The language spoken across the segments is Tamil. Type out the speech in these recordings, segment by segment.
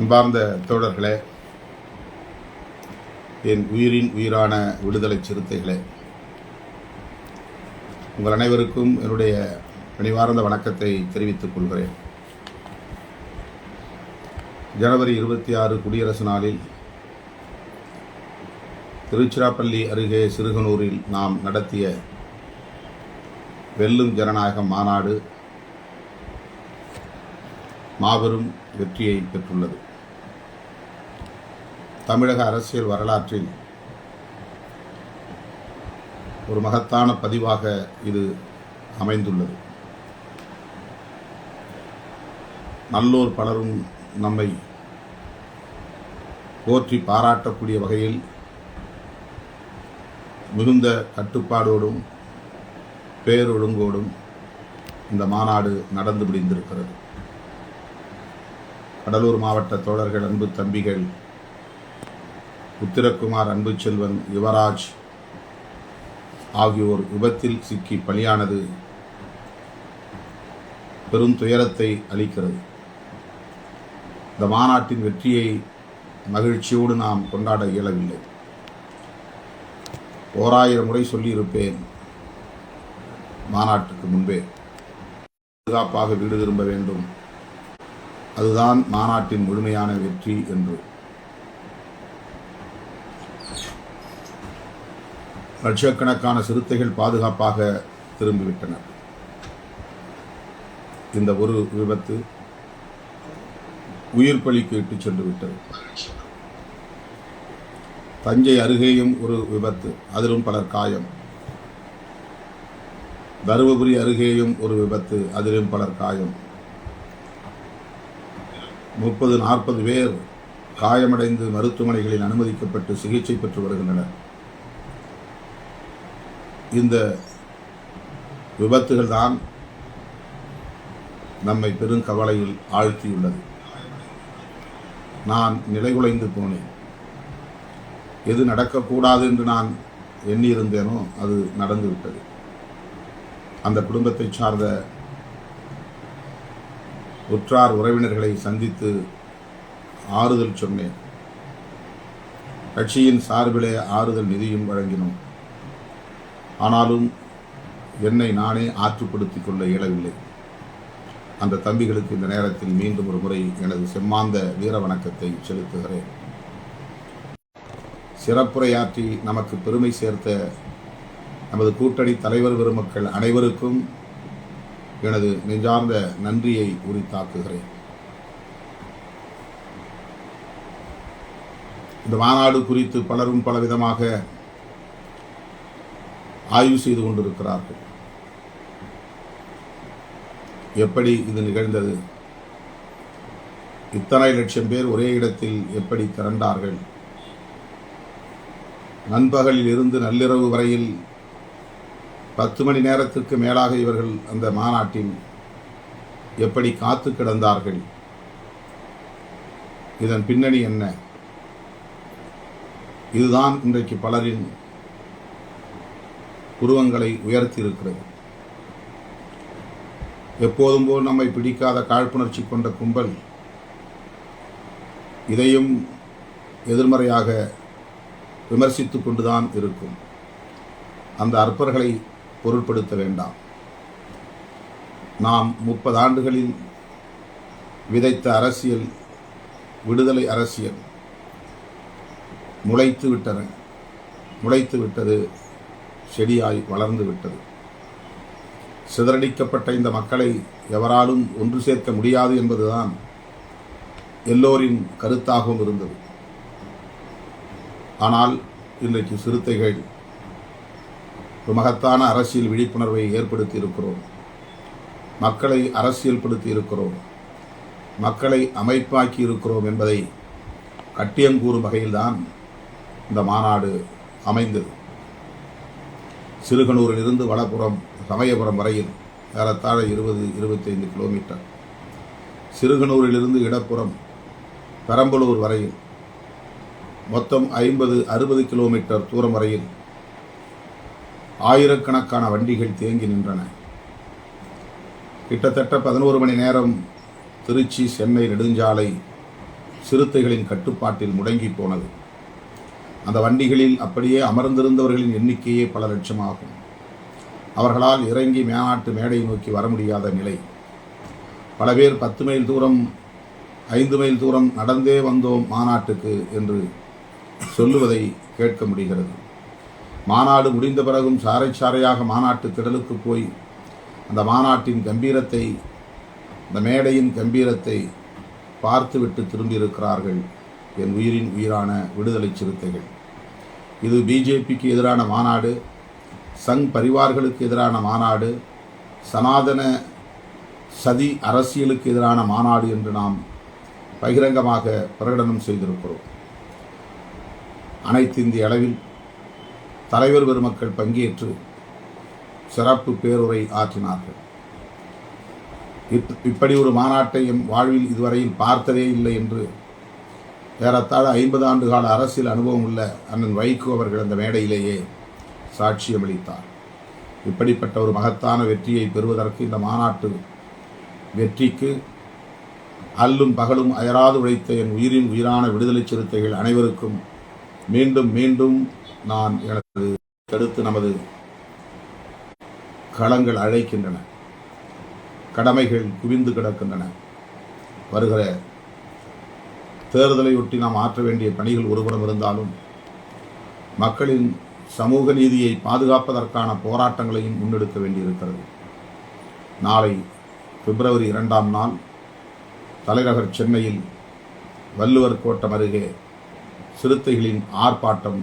அன்பார்ந்த தோழர்களே, என் உயிரின் உயிரான விடுதலை சிறுத்தைகளே, உங்கள் அனைவருக்கும் என்னுடைய பணிவார்ந்த வணக்கத்தை தெரிவித்துக் கொள்கிறேன். ஜனவரி 26 குடியரசு நாளில் திருச்சிராப்பள்ளி அருகே சிறுகனூரில் நாம் நடத்திய வெல்லும் ஜனநாயகம் மாநாடு மாபெரும் வெற்றியை பெற்றுள்ளது. தமிழக அரசியல் வரலாற்றில் ஒரு மகத்தான பதிவாக இது அமைந்துள்ளது. நல்லோர் பலரும் நம்மை போற்றி பாராட்டக்கூடிய வகையில் மிகுந்த கட்டுப்பாடோடும் பேரொழுங்கோடும் இந்த மாநாடு நடந்து முடிந்திருக்கிறது. கடலூர் மாவட்ட தோழர்கள், அன்பு தம்பிகள் உத்திரகுமார், அன்பு செல்வன், யுவராஜ் ஆகியோர் விபத்தில் சிக்கி பலியானது பெரும் துயரத்தை அளிக்கிறது. இந்த மாநாட்டின் வெற்றியை மகிழ்ச்சியோடு நாம் கொண்டாட இயலவில்லை. 1000 முறை சொல்லியிருப்பேன் மாநாட்டுக்கு முன்பே, பாதுகாப்பாக வீடு திரும்ப வேண்டும், அதுதான் மாநாட்டின் முழுமையான வெற்றி என்று. லட்சக்கணக்கான சிறுத்தைகள் பாதுகாப்பாக திரும்பிவிட்டனர். இந்த ஒரு விபத்து உயிர் பலிக்கு இட்டு சென்று விட்டது. தஞ்சை அருகேயும் ஒரு விபத்து, அதிலும் பலர் காயம். தருமபுரி அருகேயும் ஒரு விபத்து, அதிலும் பலர் காயம். 30-40 பேர் காயமடைந்து மருத்துவமனைகளில் அனுமதிக்கப்பட்டு சிகிச்சை பெற்று வருகின்றனர். இந்த விபத்துகள் தான் நம்மை பெரும் கவலையில் ஆழ்த்தியுள்ளது. நான் நிலைகுலைந்து போனேன். எது நடக்கக்கூடாது என்று நான் எண்ணியிருந்தேனோ அது நடந்துவிட்டது. அந்த குடும்பத்தை சார்ந்த உற்றார் உறவினர்களை சந்தித்து ஆறுதல் சொன்னேன். கட்சியின் சார்பிலே ஆறுதல் நிதியும் வழங்கினோம். ஆனாலும் என்னை நானே ஆற்றுப்படுத்திக் கொள்ள இயலவில்லை. அந்த தம்பிகளுக்கு இந்த நேரத்தில் மீண்டும் ஒரு முறை எனது செம்மாந்த வீர வணக்கத்தை செலுத்துகிறேன். சிறப்புரையாற்றி நமக்கு பெருமை சேர்த்த நமது கூட்டணி தலைவர் பெருமக்கள் அனைவருக்கும் எனது நெஞ்சார்ந்த நன்றியை உரித்தாக்குகிறேன். இந்த மாநாடு குறித்து பலரும் பலவிதமாக ஆய்வு செய்து கொண்டிருக்கிறார்கள். எப்படி இது நிகழ்ந்தது? இத்தனை லட்சம் பேர் ஒரே இடத்தில் எப்படி திரண்டார்கள்? நண்பகலில் இருந்து நள்ளிரவு வரையில் 10 மணி நேரத்திற்கு மேலாக இவர்கள் அந்த மாநாட்டில் எப்படி காத்து கிடந்தார்கள்? இதன் பின்னணி என்ன? இதுதான் இன்றைக்கு பலரின் உருவங்களை உயர்த்தி இருக்கிறது. எப்போதும் போல் நம்மை பிடிக்காத காழ்ப்புணர்ச்சி கொண்ட கும்பல் இதையும் எதிர்மறையாக விமர்சித்துக் கொண்டுதான் இருக்கும். அந்த அற்பர்களை பொருட்படுத்த வேண்டாம். நாம் 30 ஆண்டுகளில் விதைத்த அரசியல், விடுதலை அரசியல் முளைத்து விட்டது, செடியாய் வளர்ந்து விட்டது. சிதறடிக்கப்பட்ட இந்த மக்களை எவராலும் ஒன்று சேர்க்க முடியாது என்பதுதான் எல்லோரின் கருத்தாகவும் இருந்தது. ஆனால் இன்றைக்கு சிறுத்தைகள் ஒரு மகத்தான அரசியல் விழிப்புணர்வை ஏற்படுத்தி இருக்கிறோம். மக்களை அரசியல்படுத்தி இருக்கிறோம், மக்களை அமைப்பாக்கி இருக்கிறோம் என்பதை கட்டியங்கூறும் வகையில்தான் இந்த மாநாடு அமைந்தது. சிறுகனூரில் இருந்து வடபுறம் சமயபுரம் வரையில் ஏறத்தாழ 20-25 கிலோமீட்டர், சிறுகனூரிலிருந்து இடப்புறம் பெரம்பலூர் வரையில் மொத்தம் 50-60 கிலோமீட்டர் தூரம் வரையில் ஆயிரக்கணக்கான வண்டிகள் தேங்கி நின்றன. கிட்டத்தட்ட 11 மணி நேரம் திருச்சி சென்னை நெடுஞ்சாலை சிறுத்தைகளின் கட்டுப்பாட்டில் முடங்கி போனது. அந்த வண்டிகளில் அப்படியே அமர்ந்திருந்தவர்களின் எண்ணிக்கையே பல லட்சமாகும். அவர்களால் இறங்கி மாநாட்டு மேடை நோக்கி வர முடியாத நிலை. பல பேர் 10 மைல் தூரம் 5 மைல் தூரம் நடந்தே வந்தோம் மாநாட்டுக்கு என்று சொல்லுவதை கேட்க முடிகிறது. மாநாடு முடிந்த பிறகும் சாறை சாறையாக மாநாட்டு திடலுக்கு போய் அந்த மாநாட்டின் கம்பீரத்தை, அந்த மேடையின் கம்பீரத்தை பார்த்துவிட்டு திரும்பியிருக்கிறார்கள் என் உயிரின் உயிரான விடுதலை சிறுத்தைகள். இது பிஜேபிக்கு எதிரான மாநாடு, சங் பரிவார்களுக்கு எதிரான மாநாடு, சனாதன சதி அரசியலுக்கு எதிரான மாநாடு என்று நாம் பகிரங்கமாக பிரகடனம் செய்திருக்கிறோம். அனைத்து இந்திய அளவில் தலைவர் பெருமக்கள் பங்கேற்று சிறப்பு பேருரை ஆற்றினார்கள். இப்படி ஒரு மாநாட்டை என் வாழ்வில் இதுவரையில் பார்த்ததே இல்லை என்று ஏறத்தாழ 50 ஆண்டு கால அரசியல் அனுபவம் உள்ள அண்ணன் வைகோ அவர்கள் அந்த மேடையிலேயே சாட்சியமளித்தார். இப்படிப்பட்ட ஒரு மகத்தான வெற்றியை பெறுவதற்கு, இந்த மாநாட்டு வெற்றிக்கு அல்லும் பகலும் அயராது உழைத்த என் உயிரின் உயிரான விடுதலை சிறுத்தைகள் அனைவருக்கும் மீண்டும் மீண்டும் நான் எனது கருத்து நமது களங்கள் அழைக்கின்றன, கடமைகள் குவிந்து கிடக்கின்றன. வருகிற தேர்தலையொட்டி நாம் ஆற்ற வேண்டிய பணிகள் ஒருபுறம் இருந்தாலும் மக்களின் சமூக நீதியை பாதுகாப்பதற்கான போராட்டங்களையும் முன்னெடுக்க வேண்டியிருக்கிறது. நாளை பிப்ரவரி 2ஆம் நாள் தலைநகர் சென்னையில் வள்ளுவர் கோட்டம் அருகே சிறுத்தைகளின் ஆர்ப்பாட்டம்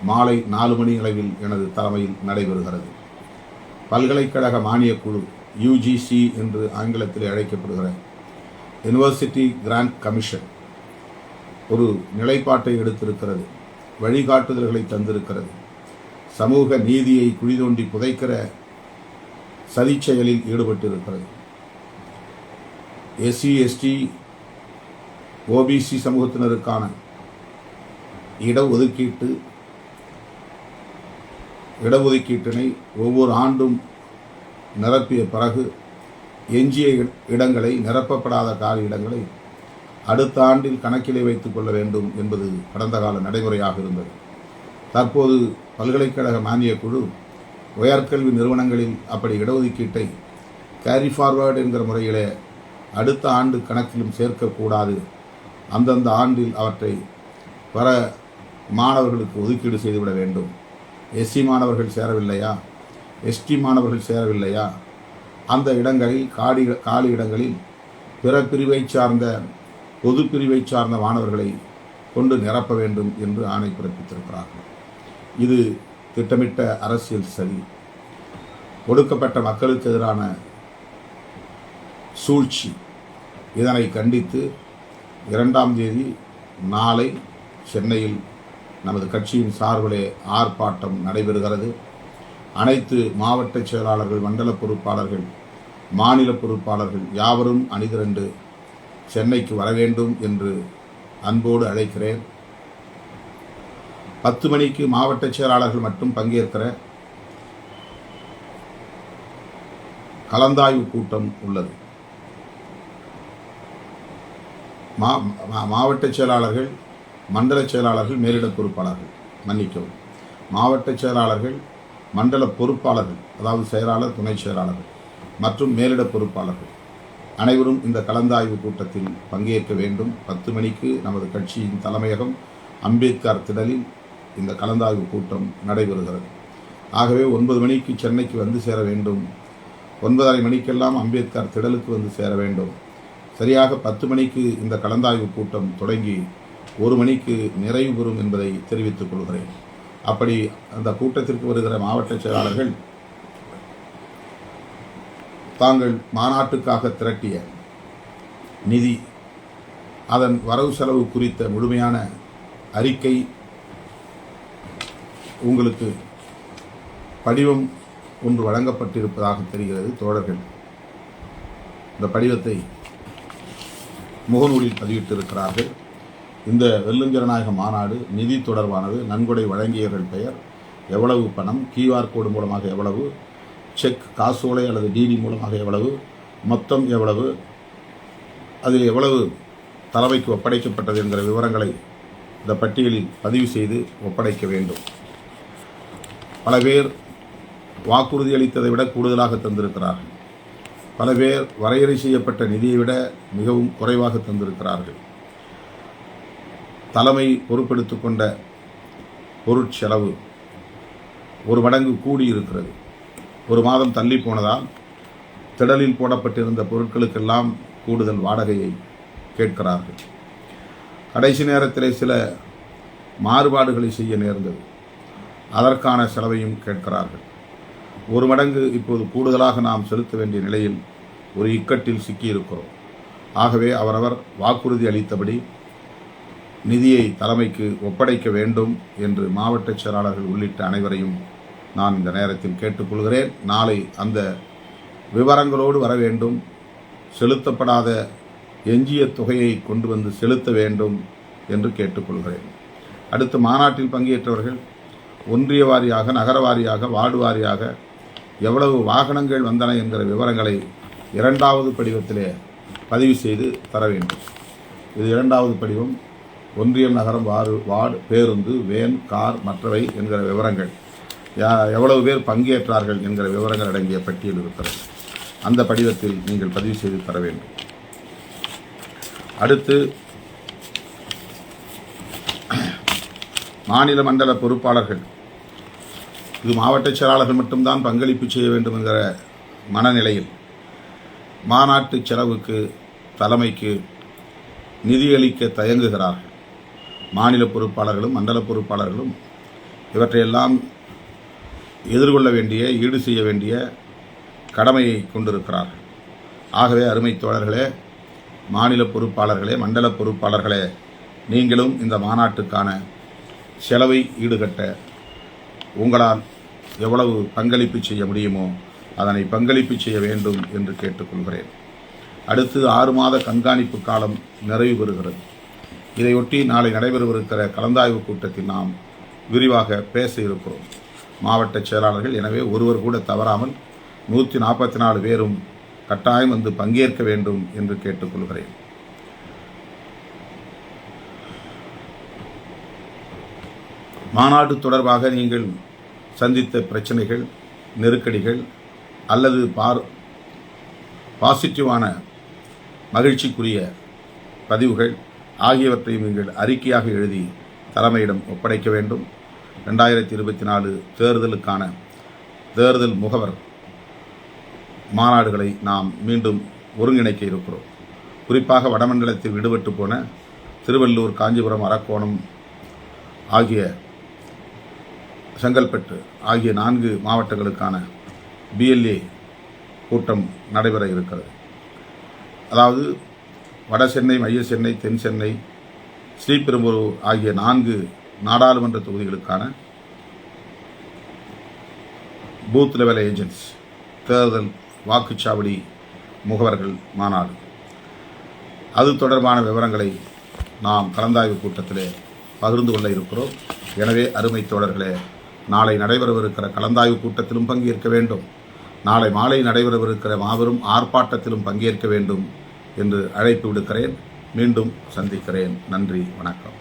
மாலை 4 மணி அளவில் எனது தலைமையில் நடைபெறுகிறது. பல்கலைக்கழக மானியக்குழு UGC என்று ஆங்கிலத்தில் அழைக்கப்படுகிற யூனிவர்சிட்டி கிராண்ட் கமிஷன் ஒரு நிலைப்பாட்டை எடுத்திருக்கிறது, வழிகாட்டுதல்களை தந்திருக்கிறது. சமூக நீதியை குழி தோண்டி புதைக்கிற சதி செயலில் ஈடுபட்டிருக்கிறது. SC ST OBC சமூகத்தினருக்கான இடஒதுக்கீட்டினை ஒவ்வொரு ஆண்டும் நிரப்பிய பிறகு எஞ்சிய இடங்களை, நிரப்பப்படாத காலி இடங்களை அடுத்த ஆண்டில் கணக்கிலே வைத்துக் கொள்ள வேண்டும் என்பது கடந்த கால நடைமுறையாக இருந்தது. தற்போது பல்கலைக்கழக மானியக் குழு உயர்கல்வி நிறுவனங்களில் அப்படி இடஒதுக்கீட்டை கேரி ஃபார்வர்டு என்கிற முறையிலே அடுத்த ஆண்டு கணக்கிலும் சேர்க்கக்கூடாது, அந்தந்த ஆண்டில் அவற்றை வர மாணவர்களுக்கு ஒதுக்கீடு செய்துவிட வேண்டும். SC மாணவர்கள் சேரவில்லையா, ST மாணவர்கள் சேரவில்லையா, அந்த இடங்களில் காலி இடங்களில் பிற பிரிவை சார்ந்த, பொது பிரிவை சார்ந்த மாணவர்களை கொண்டு நிரப்ப வேண்டும் என்று ஆணை பிறப்பித்திருக்கிறார்கள். இது திட்டமிட்ட அரசியல் சதி, ஒடுக்கப்பட்ட மக்களுக்கு எதிரான சூழ்ச்சி. இதனை கண்டித்து 2ஆம் தேதி நாளை சென்னையில் நமது கட்சியின் சார்பிலே ஆர்ப்பாட்டம் நடைபெறுகிறது. அனைத்து மாவட்ட செயலாளர்கள், மண்டல பொறுப்பாளர்கள், மாநில பொறுப்பாளர்கள் யாவரும் அணிதிரண்டு சென்னைக்கு வர வேண்டும் என்று அன்போடு அழைக்கிறேன். 10 மணிக்கு மாவட்ட செயலாளர்கள் மட்டும் பங்கேற்கிற கலந்தாய்வு கூட்டம் உள்ளது. மாவட்ட செயலாளர்கள், மண்டல செயலாளர்கள், மேலிட பொறுப்பாளர்கள், மன்னிக்கவும், மாவட்ட செயலாளர்கள், மண்டல பொறுப்பாளர்கள், அதாவது செயலாளர், துணை செயலாளர்கள் மற்றும் மேலிட பொறுப்பாளர்கள் அனைவரும் இந்த கலந்தாய்வு கூட்டத்தில் பங்கேற்க வேண்டும். 10 மணிக்கு நமது கட்சியின் தலைமையகம் அம்பேத்கர் திடலில் இந்த கலந்தாய்வு கூட்டம் நடைபெறுகிறது. ஆகவே 9 மணிக்கு சென்னைக்கு வந்து சேர வேண்டும், 9:30 மணிக்கெல்லாம் அம்பேத்கர் திடலுக்கு வந்து சேர வேண்டும். சரியாக 10 மணிக்கு இந்த கலந்தாய்வு கூட்டம் தொடங்கி 1 மணிக்கு நிறைவு பெறும் என்பதை தெரிவித்துக் கொள்கிறேன். அப்படி அந்த கூட்டத்திற்கு வருகிற மாவட்ட செயலாளர்கள் தாங்கள் மாநாட்டுக்காக திரட்டிய நிதி, அதன் வரவு செலவு குறித்த முழுமையான அறிக்கை உங்களுக்கு படிவம் ஒன்று வழங்கப்பட்டிருப்பதாக தெரிகிறது. தோழர்கள் இந்த படிவத்தை முகநூலில் பதிவிட்டிருக்கிறார்கள். இந்த வெல்லும் ஜனநாயக மாநாடு நிதி தொடர்பானது. நன்கொடை வழங்கியவர்கள் பெயர், எவ்வளவு பணம், QR கோடு மூலமாக எவ்வளவு, செக், காசோலை அல்லது DD மூலமாக எவ்வளவு, மொத்தம் எவ்வளவு, அதில் எவ்வளவு தலைமைக்கு ஒப்படைக்கப்பட்டது என்கிற விவரங்களை இந்த பட்டியலில் பதிவு செய்து ஒப்படைக்க வேண்டும். பல பேர் வாக்குறுதி அளித்ததை விட கூடுதலாக தந்திருக்கிறார்கள். பல பேர் வரையறை செய்யப்பட்ட நிதியை விட மிகவும் குறைவாக தந்திருக்கிறார்கள். தலைமை பொறுப்பெடுத்துக் கொண்ட பொருட்செலவு 1 மடங்கு கூடியிருக்கிறது. 1 மாதம் தள்ளி போனதால் திடலில் போடப்பட்டிருந்த பொருட்களுக்கெல்லாம் கூடுதல் வாடகையை கேட்கிறார்கள். கடைசி நேரத்திலே சில மாறுபாடுகளை செய்ய நேர்ந்தது. அதற்கான செலவையும் கேட்கிறார்கள். 1 மடங்கு இப்போது கூடுதலாக நாம் செலுத்த வேண்டிய நிலையில் ஒரு இக்கட்டில் சிக்கியிருக்கிறோம். ஆகவே அவரவர் வாக்குறுதி அளித்தபடி நிதியை தலைமைக்கு ஒப்படைக்க வேண்டும் என்று மாவட்ட செயலாளர்கள் உள்ளிட்ட அனைவரையும் நான் இந்த நேரத்தில் கேட்டுக்கொள்கிறேன். நாளை அந்த விவரங்களோடு வர வேண்டும். செலுத்தப்படாத எஞ்சிய தொகையை கொண்டு வந்து செலுத்த வேண்டும் என்று கேட்டுக்கொள்கிறேன். அடுத்து மாநாட்டில் பங்கேற்றவர்கள் ஒன்றிய வாரியாக, நகர வாரியாக, வார்டு வாரியாக எவ்வளவு வாகனங்கள் வந்தன என்கிற விவரங்களை 2வது படிவத்திலே பதிவு செய்து தர வேண்டும். இது 2வது படிவம். ஒன்றியம், நகரம், வார்டு, பேருந்து, வேன், கார், மற்றவை என்கிற விவரங்கள், எவ்வளவு பேர் பங்கேற்றார்கள் என்கிற விவரங்கள் அடங்கிய பட்டியல் இருக்கிறது. அந்த படிவத்தில் நீங்கள் பதிவு செய்து தர வேண்டும். அடுத்து மாநில மண்டல பொறுப்பாளர்கள், இது மாவட்ட செயலாளர்கள் மட்டும்தான் பங்களிப்பு செய்ய வேண்டும் என்கிற மனநிலையில் மாநாட்டு செலவுக்கு தலைமைக்கு நிதியளிக்க தயங்குகிறார்கள். மாநில பொறுப்பாளர்களும் மண்டல பொறுப்பாளர்களும் இவற்றையெல்லாம் எதிர்கொள்ள வேண்டிய, ஈடு செய்ய வேண்டிய கடமையை கொண்டிருக்கிறார்கள். ஆகவே அருமை தோழர்களே, மாநில பொறுப்பாளர்களே, மண்டல பொறுப்பாளர்களே, நீங்களும் இந்த மாநாட்டுக்கான செலவை ஈடுகட்ட உங்களால் எவ்வளவு பங்களிப்பு செய்ய முடியுமோ அதனை பங்களிப்பு செய்ய வேண்டும் என்று கேட்டுக்கொள்கிறேன். அடுத்து 6 மாத கண்காணிப்பு காலம் நிறைவு பெறுகிறது. இதையொட்டி நாளை நடைபெறவிருக்கிற கலந்தாய்வு கூட்டத்தில் நாம் விரிவாக பேச இருக்கிறோம். மாவட்ட செயலாளர்கள் எனவே ஒருவர் கூட தவறாமல் 144 பேரும் கட்டாயம் வந்து பங்கேற்க வேண்டும் என்று கேட்டுக்கொள்கிறேன். மாநாடு தொடர்பாக நீங்கள் சந்தித்த பிரச்சனைகள், நெருக்கடிகள் அல்லது பாசிட்டிவான மகிழ்ச்சிக்குரிய பதிவுகள் ஆகியவற்றையும் நீங்கள் அறிக்கையாக எழுதி தலைமையிடம் ஒப்படைக்க வேண்டும். 2024 தேர்தலுக்கான தேர்தல் முகவர் மாநாடுகளை நாம் மீண்டும் ஒருங்கிணைக்க இருக்கிறோம். குறிப்பாக வடமண்டலத்தில் விடுபட்டு போன திருவள்ளூர், காஞ்சிபுரம், அரக்கோணம் ஆகிய செங்கல்பட்டு ஆகிய 4 மாவட்டங்களுக்கான BLA கூட்டம் நடைபெற இருக்கிறது. அதாவது வட சென்னை, மைய சென்னை, தென் சென்னை, ஸ்ரீபெரும்பூர் ஆகிய 4 நாடாளுமன்ற தொகுதிகளுக்கான பூத் லெவல் ஏஜென்ட்ஸ், தேர்தல் வாக்குச்சாவடி முகவர்கள் மாநாடு. அது தொடர்பான விவரங்களை நாம் கலந்தாய்வு கூட்டத்திலே பகிர்ந்து கொள்ள இருக்கிறோம். எனவே அருமை தோழர்களே, நாளை நடைபெறவிருக்கிற கலந்தாய்வு கூட்டத்திலும் பங்கேற்க வேண்டும். நாளை மாலை நடைபெறவிருக்கிற மாபெரும் ஆர்ப்பாட்டத்திலும் பங்கேற்க வேண்டும் என்று அழைப்பு விடுக்கிறேன். மீண்டும் சந்திக்கிறேன். நன்றி, வணக்கம்.